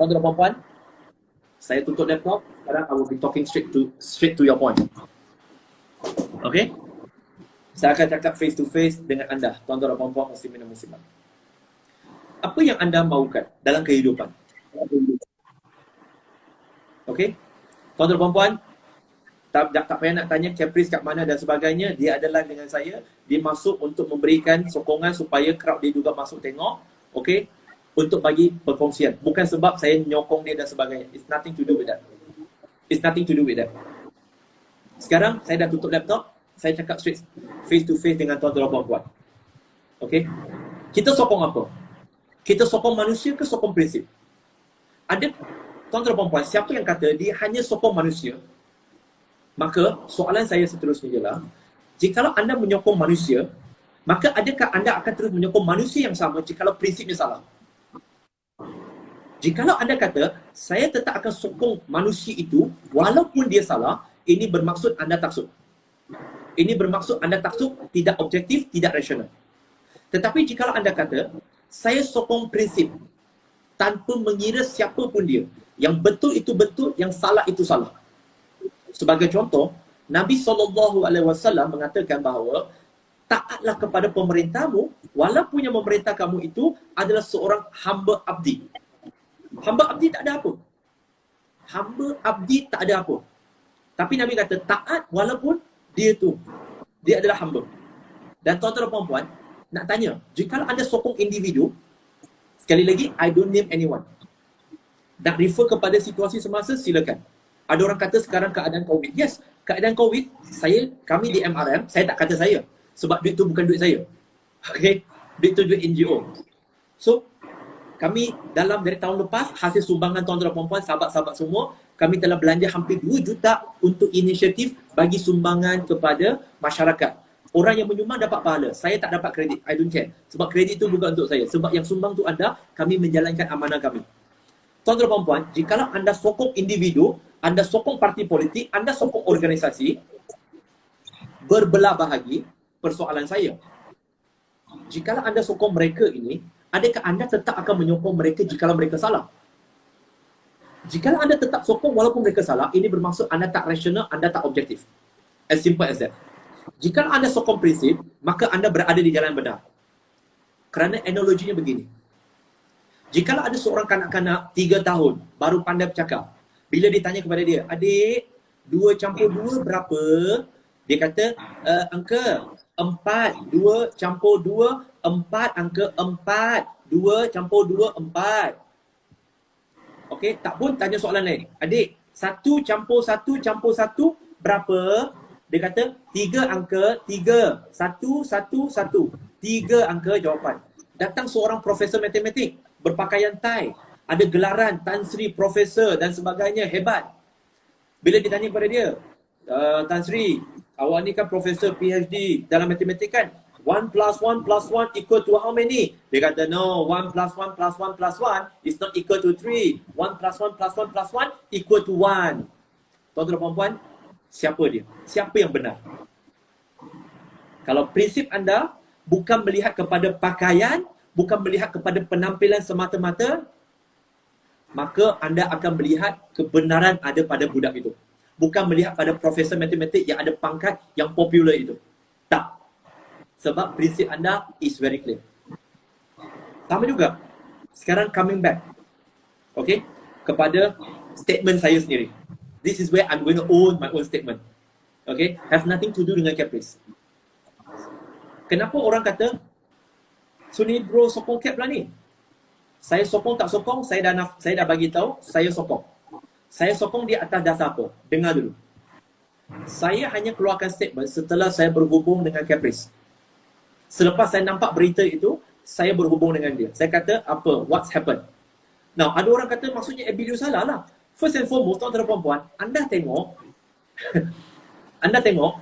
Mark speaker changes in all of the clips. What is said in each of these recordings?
Speaker 1: Tuan-tuan dan puan-puan, saya tutup laptop. Sekarang I will be talking straight to your point. Okay? Saya akan cakap face to face dengan anda, tuan-tuan dan puan-puan muslimin dan muslimat. Apa yang anda mahukan dalam kehidupan? Okay? Tuan-tuan dan puan-puan, tak payah nak tanya Caprice kat mana dan sebagainya. Dia adalah dengan saya. Dia masuk untuk memberikan sokongan supaya crowd dia juga masuk tengok. Okay? Untuk bagi perkongsian. Bukan sebab saya nyokong dia dan sebagainya. It's nothing to do with that. It's nothing to do with that. Sekarang saya dah tutup laptop. Saya cakap straight face to face dengan tuan-tuan dan puan-puan. Okay? Kita sokong apa? Kita sokong manusia ke sokong prinsip? Ada tuan-tuan dan puan-puan, siapa yang kata dia hanya sokong manusia? Maka soalan saya seterusnya ialah, jikalau anda menyokong manusia, maka adakah anda akan terus menyokong manusia yang sama jikalau prinsipnya salah? Jikalau anda kata, saya tetap akan sokong manusia itu walaupun dia salah, ini bermaksud anda taksub. Ini bermaksud anda taksub tidak objektif, tidak rasional. Tetapi jikalau anda kata, saya sokong prinsip tanpa mengira siapa pun dia. Yang betul itu betul, yang salah itu salah. Sebagai contoh, Nabi SAW mengatakan bahawa taatlah kepada pemerintahmu walaupun yang memerintah kamu itu adalah seorang hamba abdi. Hamba abdi tak ada apa. Hamba abdi tak ada apa. Tapi Nabi kata taat walaupun dia adalah hamba. Dan tuan-tuan dan puan-puan, nak tanya, jika anda sokong individu, sekali lagi, I don't name anyone. Nak refer kepada situasi semasa, silakan. Ada orang kata sekarang keadaan COVID. Yes, keadaan COVID, kami di MRM, saya tak kata saya. Sebab duit tu bukan duit saya. Okay? Duit tu duit NGO. So, kami dari tahun lepas, hasil sumbangan tuan-tuan dan puan-puan, sahabat-sahabat semua, kami telah belanja hampir 2 juta untuk inisiatif bagi sumbangan kepada masyarakat. Orang yang menyumbang dapat pahala. Saya tak dapat kredit. I don't care. Sebab kredit tu bukan untuk saya. Sebab yang sumbang tu anda, kami menjalankan amanah kami. Tuan-tuan dan puan-puan, jikalau anda sokong individu, anda sokong parti politik, anda sokong organisasi, berbelah bahagi, persoalan saya. Jikalau anda sokong mereka ini, adakah anda tetap akan menyokong mereka jikalau mereka salah? Jikalau anda tetap sokong walaupun mereka salah, ini bermaksud anda tak rasional, anda tak objektif. As simple as that. Jikalau anda sokong prinsip, maka anda berada di jalan benar. Kerana analoginya begini. Jikalau ada seorang kanak-kanak 3 tahun, baru pandai bercakap. Bila ditanya kepada dia, adik, 2 campur 2 berapa? Dia kata, angka 4, 2 campur 2, 4, angka 4, 2 campur 2, 4. Okey, tak pun tanya soalan lain. Adik, 1 campur 1 campur 1 berapa? Dia kata, 3 angka, 3. 1, 1, 1. 3 angka jawapan. Datang seorang profesor matematik, berpakaian tie, ada gelaran Tan Sri Profesor dan sebagainya, hebat. Bila ditanya kepada dia, Tan Sri, awak ni kan Profesor PhD dalam matematik kan? 1 plus 1 plus 1 equal to how many? Dia kata, no, 1 plus 1 plus 1 plus 1 is not equal to 3. 1 plus 1 plus 1 plus 1 equal to 1. Tuan-tuan dan puan-puan, siapa dia? Siapa yang benar? Kalau prinsip anda bukan melihat kepada pakaian, bukan melihat kepada penampilan semata-mata, maka anda akan melihat kebenaran ada pada budak itu. Bukan melihat pada profesor matematik yang ada pangkat yang popular itu. Tak. Sebab prinsip anda is very clear. Sama juga. Sekarang coming back. Okay? Kepada statement saya sendiri. This is where I'm going to own my own statement. Okay? Have nothing to do dengan Caprice. Kenapa orang kata, so ni bro sokong Cap lah ni? Saya sokong tak sokong, saya dah bagi tahu, saya sokong. Saya sokong dia atas dasar apa? Dengar dulu. Saya hanya keluarkan statement setelah saya berhubung dengan Caprice. Selepas saya nampak berita itu, saya berhubung dengan dia. Saya kata, apa? What's happened? Now, ada orang kata maksudnya Abilio salah lah. First and foremost, tuan-tuan dan puan-puan, anda tengok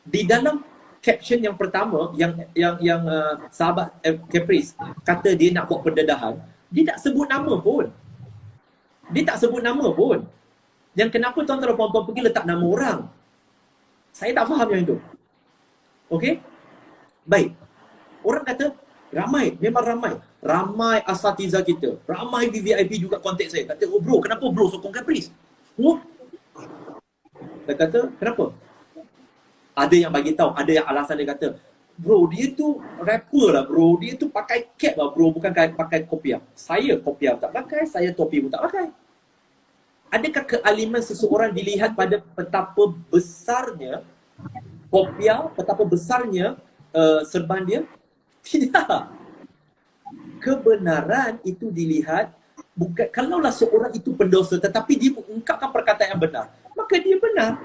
Speaker 1: di dalam caption yang pertama yang sahabat Caprice kata dia nak buat pendedahan, dia tak sebut nama pun. Yang kenapa tuan-tuan dan puan-puan pergi letak nama orang? Saya tak faham yang itu. Okey? Baik. Orang kata ramai, memang ramai. ramai asatiza kita, ramai VVIP juga kontak saya. Kata, oh bro, kenapa bro sokong Caprice? Oh, saya kata, kenapa? Ada yang bagi tahu, ada yang alasan dia kata, bro, dia tu rapper lah bro, dia tu pakai cap lah bro, bukan pakai kopiah. Saya kopiah tak pakai, saya topi pun tak pakai. Adakah kealiman seseorang dilihat pada betapa besarnya kopiah, betapa besarnya serban dia? Tidak. Kebenaran itu dilihat bukan, kalaulah seorang itu pendosa tetapi dia mengungkapkan perkataan yang benar, maka dia benar.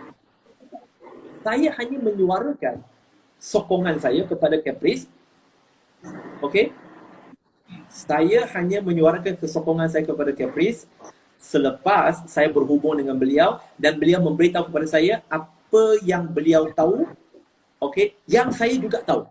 Speaker 1: Saya hanya menyuarakan sokongan saya kepada Caprice. Okey? Saya hanya menyuarakan kesokongan saya kepada Caprice selepas saya berhubung dengan beliau dan beliau memberitahu kepada saya apa yang beliau tahu, okey, yang saya juga tahu.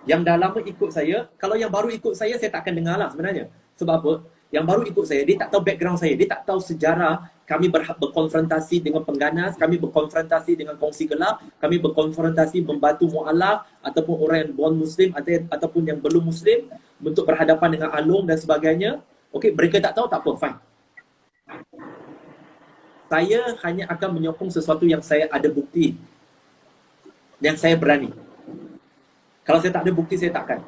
Speaker 1: Yang dah lama ikut saya, kalau yang baru ikut saya tak akan dengar lah sebenarnya. Sebab apa? Yang baru ikut saya, dia tak tahu background saya, dia tak tahu sejarah. Kami berkonfrontasi dengan pengganas, kami berkonfrontasi dengan kongsi gelap, kami berkonfrontasi membantu mu'alaf ataupun orang yang born Muslim ataupun yang belum Muslim untuk berhadapan dengan alung dan sebagainya. Okey, mereka tak tahu, tak apa, fine. Saya hanya akan menyokong sesuatu yang saya ada bukti, yang saya berani. Kalau saya tak ada bukti, saya takkan.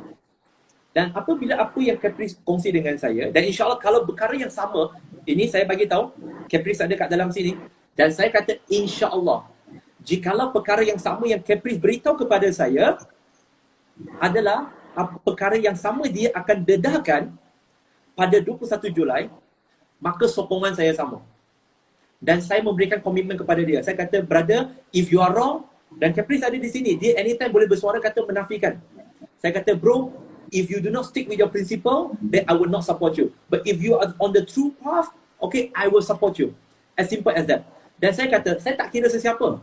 Speaker 1: Dan apabila apa yang Caprice kongsi dengan saya, dan insyaAllah kalau perkara yang sama, ini saya bagi tahu, Caprice ada kat dalam sini, dan saya kata insyaAllah, jikalau perkara yang sama yang Caprice beritahu kepada saya adalah perkara yang sama dia akan dedahkan pada 21 Julai, maka sokongan saya sama. Dan saya memberikan komitmen kepada dia. Saya kata, brother, if you are wrong, dan Caprice ada di sini, dia anytime boleh bersuara kata menafikan. Saya kata, bro, if you do not stick with your principle, then I will not support you. But if you are on the true path, okay, I will support you. As simple as that. Dan saya kata, saya tak kira sesiapa.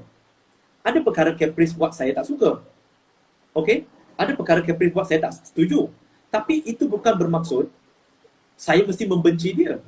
Speaker 1: Ada perkara Caprice buat saya tak suka. Okay? Ada perkara Caprice buat saya tak setuju. Tapi itu bukan bermaksud saya mesti membenci dia.